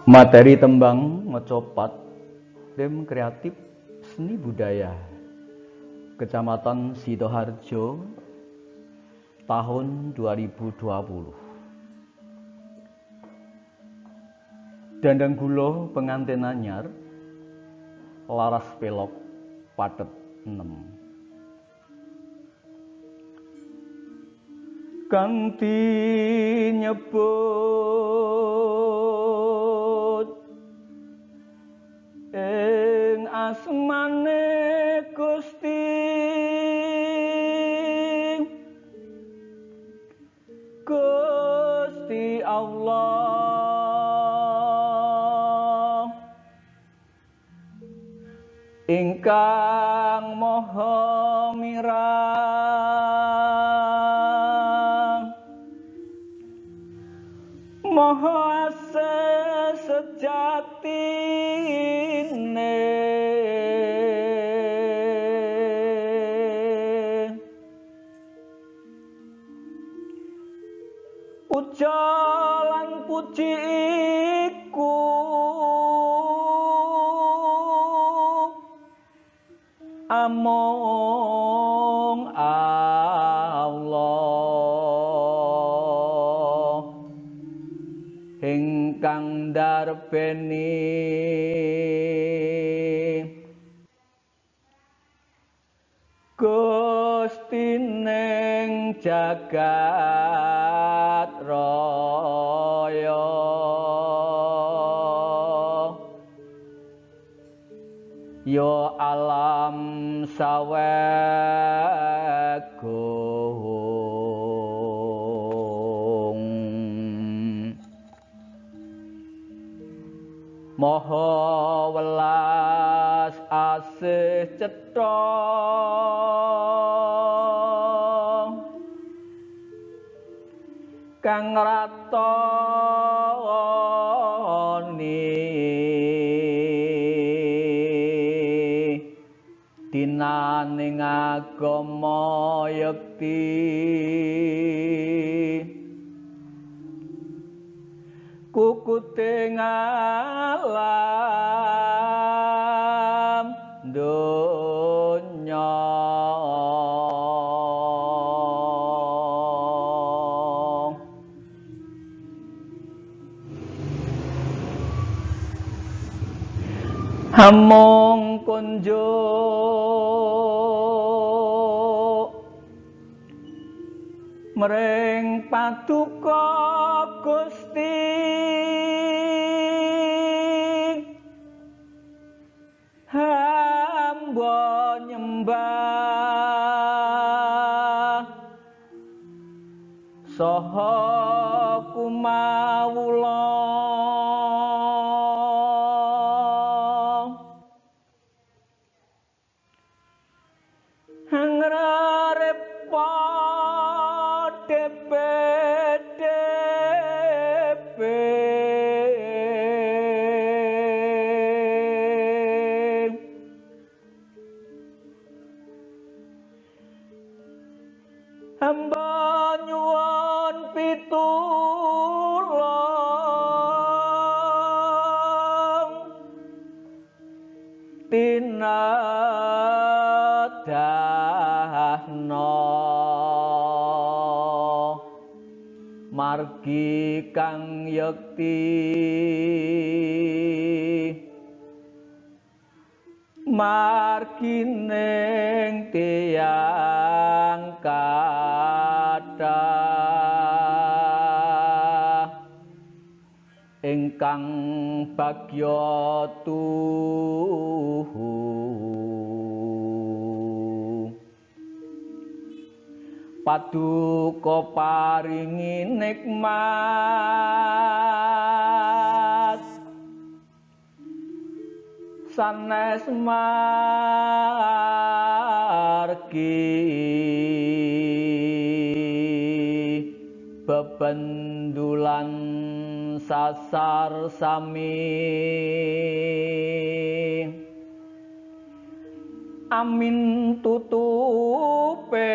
Materi tembang ngecopat Tim Kreatif Seni Budaya Kecamatan Sidoarjo tahun 2020. Dandang gulo pengantin anyar laras pelok patet 6 kanthi nyebut ing asmane Gusti Gusti Allah ingkang maha mirang maha sejatine puja lan puji iku amung Allah ingkang ndarbeni Gusti ning jagat raya yo alam sawegung maha welas asih cetha kang ratoni dinaning agama yekti kukuting alam donya amung kunjuk mring paduka Gusti hamba nyembah saha kumawula hamba nyuwun pitulung tinadahna margi kang yekti margi ning tiyang kathah ingkang bagya tuhu paduka paringi nikmat sanes margi bebendulan sasar sami amin tutupe